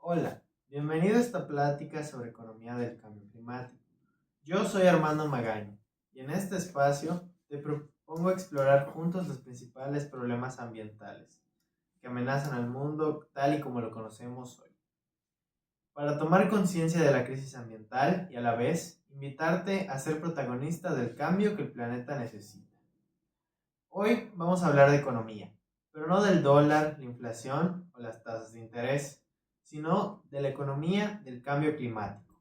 Hola, bienvenido a esta plática sobre economía del cambio climático. Yo soy Armando Magaña y en este espacio te propongo explorar juntos los principales problemas ambientales que amenazan al mundo tal y como lo conocemos hoy. Para tomar conciencia de la crisis ambiental y a la vez invitarte a ser protagonista del cambio que el planeta necesita. Hoy vamos a hablar de economía, pero no del dólar, la inflación o las tasas de interés, sino de la economía del cambio climático.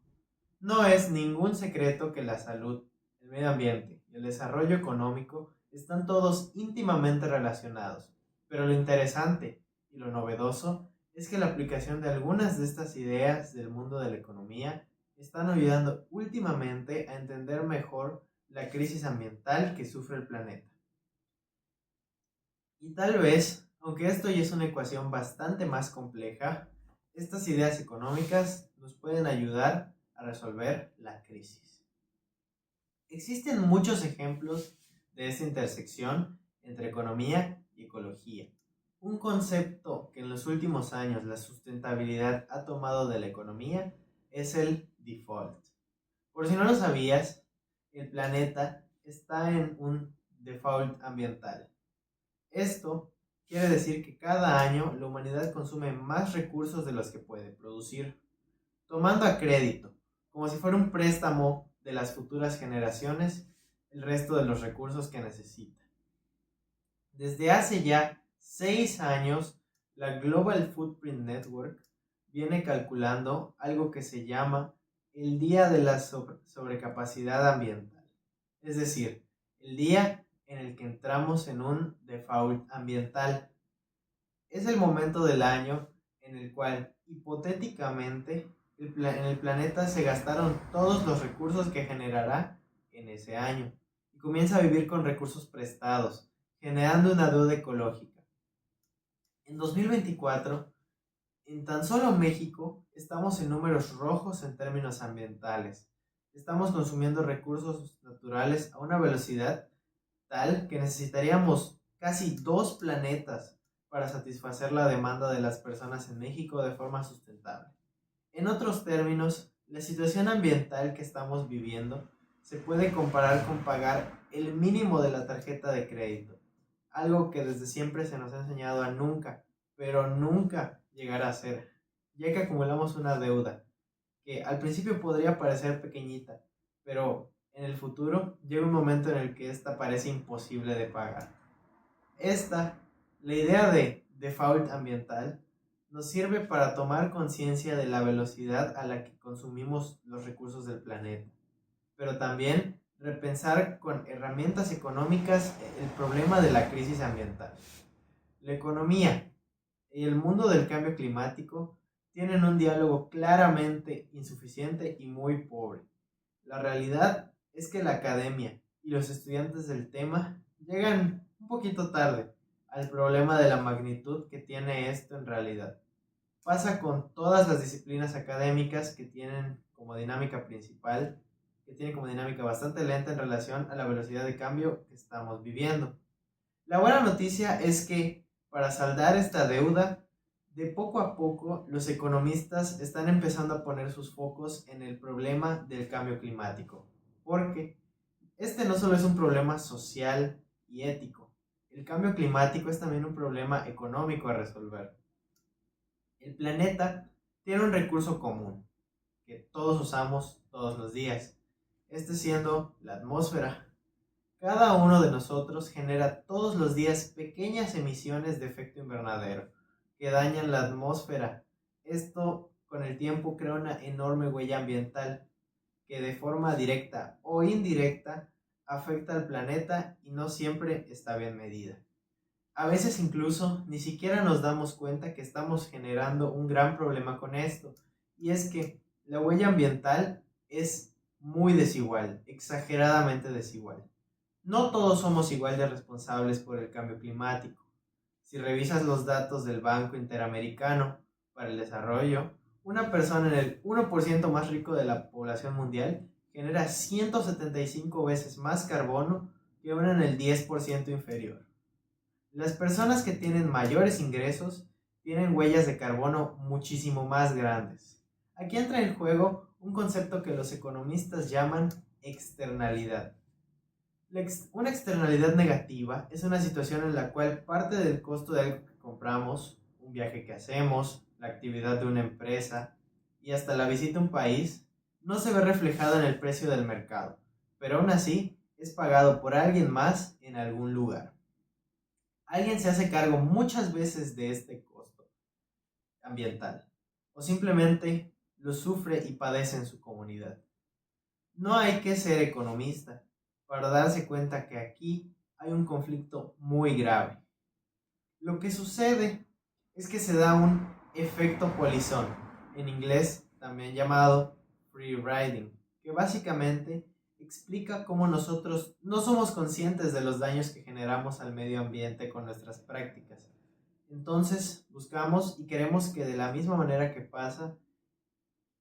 No es ningún secreto que la salud, el medio ambiente y el desarrollo económico están todos íntimamente relacionados, pero lo interesante y lo novedoso es que la aplicación de algunas de estas ideas del mundo de la economía están ayudando últimamente a entender mejor la crisis ambiental que sufre el planeta. Y tal vez, aunque esto ya es una ecuación bastante más compleja, estas ideas económicas nos pueden ayudar a resolver la crisis. Existen muchos ejemplos de esta intersección entre economía y ecología, un concepto que en los últimos años la sustentabilidad ha tomado de la economía es el default. Por si no lo sabías, el planeta está en un default ambiental. Esto quiere decir que cada año la humanidad consume más recursos de los que puede producir, tomando a crédito, como si fuera un préstamo de las futuras generaciones, el resto de los recursos que necesita. Desde hace ya 6 años, la Global Footprint Network viene calculando algo que se llama el día de la sobrecapacidad ambiental, es decir, el día en el que entramos en un default ambiental. Es el momento del año en el cual, hipotéticamente, en el planeta se gastaron todos los recursos que generará en ese año y comienza a vivir con recursos prestados, generando una deuda ecológica. En 2024, en tan solo México, estamos en números rojos en términos ambientales. Estamos consumiendo recursos naturales a una velocidad tal que necesitaríamos casi 2 planetas para satisfacer la demanda de las personas en México de forma sustentable. En otros términos, la situación ambiental que estamos viviendo se puede comparar con pagar el mínimo de la tarjeta de crédito, algo que desde siempre se nos ha enseñado a nunca, pero nunca llegar a ser, ya que acumulamos una deuda que al principio podría parecer pequeñita, pero en el futuro llega un momento en el que esta parece imposible de pagar. La idea de default ambiental, nos sirve para tomar conciencia de la velocidad a la que consumimos los recursos del planeta, pero también repensar con herramientas económicas el problema de la crisis ambiental. La economía y el mundo del cambio climático tienen un diálogo claramente insuficiente y muy pobre. La realidad es que la academia y los estudiantes del tema llegan un poquito tarde al problema de la magnitud que tiene esto en realidad. Pasa con todas las disciplinas académicas que tienen como dinámica bastante lenta en relación a la velocidad de cambio que estamos viviendo. La buena noticia es que para saldar esta deuda, de poco a poco los economistas están empezando a poner sus focos en el problema del cambio climático, porque este no solo es un problema social y ético, el cambio climático es también un problema económico a resolver. El planeta tiene un recurso común que todos usamos todos los días, este siendo la atmósfera. Cada uno de nosotros genera todos los días pequeñas emisiones de efecto invernadero que dañan la atmósfera. Esto con el tiempo crea una enorme huella ambiental que de forma directa o indirecta afecta al planeta y no siempre está bien medida. A veces incluso ni siquiera nos damos cuenta que estamos generando un gran problema con esto, y es que la huella ambiental es muy desigual, exageradamente desigual. No todos somos igual de responsables por el cambio climático. Si revisas los datos del Banco Interamericano para el Desarrollo, una persona en el 1% más rico de la población mundial genera 175 veces más carbono que una en el 10% inferior. Las personas que tienen mayores ingresos tienen huellas de carbono muchísimo más grandes. Aquí entra en juego un concepto que los economistas llaman externalidad. Una externalidad negativa es una situación en la cual parte del costo de algo que compramos, un viaje que hacemos, la actividad de una empresa y hasta la visita a un país, no se ve reflejado en el precio del mercado, pero aún así es pagado por alguien más en algún lugar. Alguien se hace cargo muchas veces de este costo ambiental o simplemente lo sufre y padece en su comunidad. No hay que ser economista para darse cuenta que aquí hay un conflicto muy grave. Lo que sucede es que se da un efecto polizón, en inglés también llamado free riding, que básicamente explica cómo nosotros no somos conscientes de los daños que generamos al medio ambiente con nuestras prácticas. Entonces buscamos y queremos que de la misma manera que pasa,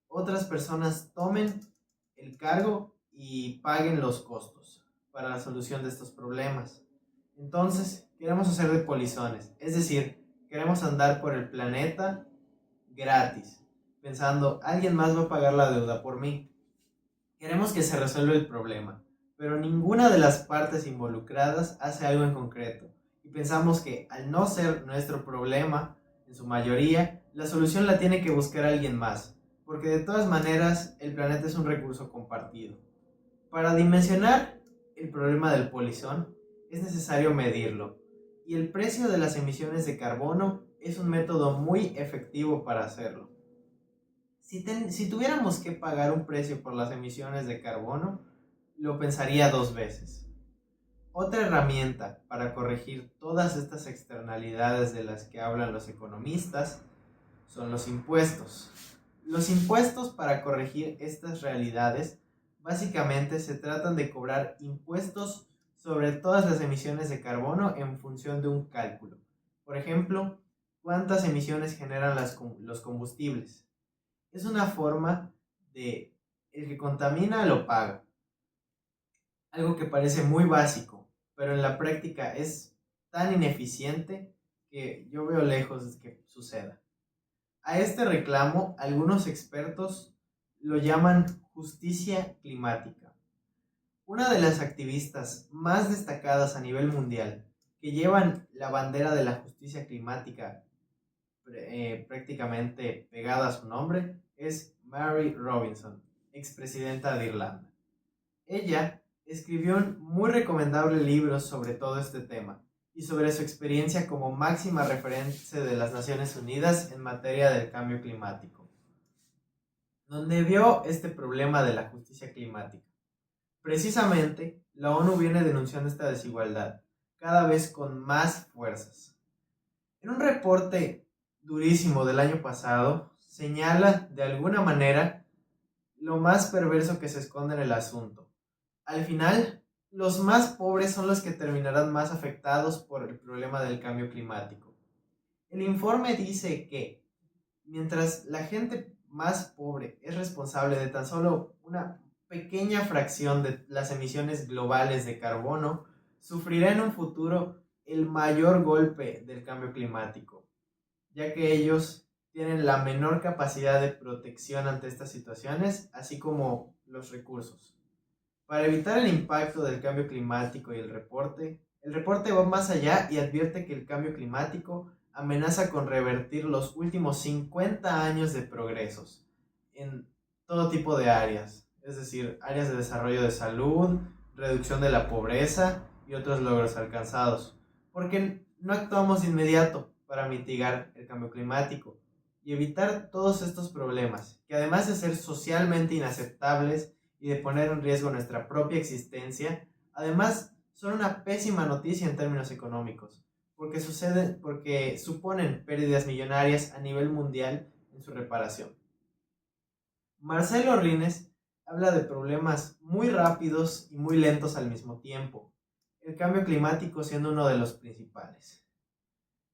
otras personas tomen el cargo y paguen los costos para la solución de estos problemas. Entonces, queremos hacer de polizones, es decir, queremos andar por el planeta gratis, pensando, alguien más va a pagar la deuda por mí. Queremos que se resuelva el problema, pero ninguna de las partes involucradas hace algo en concreto, y pensamos que al no ser nuestro problema, en su mayoría, la solución la tiene que buscar alguien más, porque de todas maneras el planeta es un recurso compartido. Para dimensionar el problema del polizón es necesario medirlo, y el precio de las emisiones de carbono es un método muy efectivo para hacerlo. Si tuviéramos que pagar un precio por las emisiones de carbono, lo pensaría dos veces. Otra herramienta para corregir todas estas externalidades de las que hablan los economistas son los impuestos. Los impuestos para corregir estas realidades básicamente se tratan de cobrar impuestos sobre todas las emisiones de carbono en función de un cálculo. Por ejemplo, cuántas emisiones generan los combustibles. Es una forma de el que contamina lo paga. Algo que parece muy básico, pero en la práctica es tan ineficiente que yo veo lejos de que suceda. A este reclamo, algunos expertos lo llaman justicia climática. Una de las activistas más destacadas a nivel mundial que llevan la bandera de la justicia climática prácticamente pegada a su nombre es Mary Robinson, expresidenta de Irlanda. Ella escribió un muy recomendable libro sobre todo este tema y sobre su experiencia como máxima referente de las Naciones Unidas en materia del cambio climático, donde vio este problema de la justicia climática. Precisamente, la ONU viene denunciando esta desigualdad, cada vez con más fuerzas. En un reporte durísimo del año pasado, señala de alguna manera lo más perverso que se esconde en el asunto. Al final, los más pobres son los que terminarán más afectados por el problema del cambio climático. El informe dice que, mientras la gente más pobre es responsable de tan solo una pequeña fracción de las emisiones globales de carbono, sufrirá en un futuro el mayor golpe del cambio climático, ya que ellos tienen la menor capacidad de protección ante estas situaciones, así como los recursos. Para evitar el impacto del cambio climático y el reporte va más allá y advierte que el cambio climático amenaza con revertir los últimos 50 años de progresos en todo tipo de áreas, es decir, áreas de desarrollo de salud, reducción de la pobreza y otros logros alcanzados, porque no actuamos de inmediato para mitigar el cambio climático y evitar todos estos problemas, que además de ser socialmente inaceptables y de poner en riesgo nuestra propia existencia, además son una pésima noticia en términos económicos, porque suponen pérdidas millonarias a nivel mundial en su reparación. Marcelo Rines habla de problemas muy rápidos y muy lentos al mismo tiempo, el cambio climático siendo uno de los principales.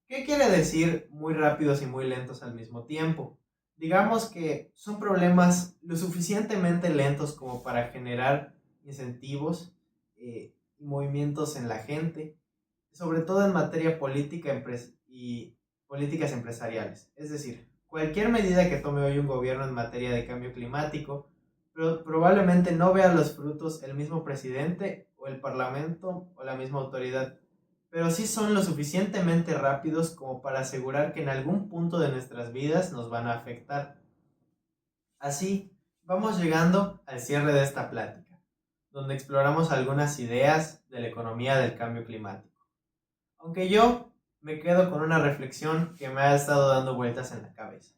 ¿Qué quiere decir muy rápidos y muy lentos al mismo tiempo? Digamos que son problemas lo suficientemente lentos como para generar incentivos y movimientos en la gente, sobre todo en materia política y políticas empresariales. Es decir, cualquier medida que tome hoy un gobierno en materia de cambio climático, probablemente no vea los frutos el mismo presidente o el parlamento o la misma autoridad, pero sí son lo suficientemente rápidos como para asegurar que en algún punto de nuestras vidas nos van a afectar. Así, vamos llegando al cierre de esta plática, donde exploramos algunas ideas de la economía del cambio climático. Aunque yo me quedo con una reflexión que me ha estado dando vueltas en la cabeza.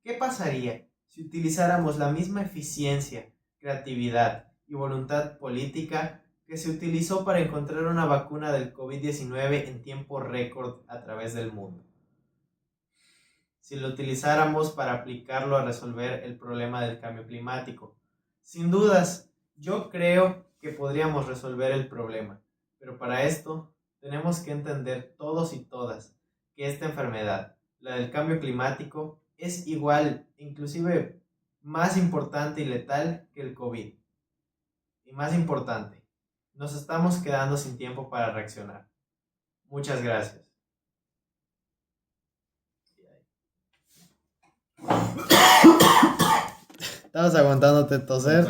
¿Qué pasaría si utilizáramos la misma eficiencia, creatividad y voluntad política que se utilizó para encontrar una vacuna del COVID-19 en tiempo récord a través del mundo? Si lo utilizáramos para aplicarlo a resolver el problema del cambio climático. Sin dudas, yo creo que podríamos resolver el problema, pero para esto tenemos que entender todos y todas que esta enfermedad, la del cambio climático, es igual, inclusive más importante y letal que el COVID. Y más importante, nos estamos quedando sin tiempo para reaccionar. Muchas gracias. Estamos aguantándote toser.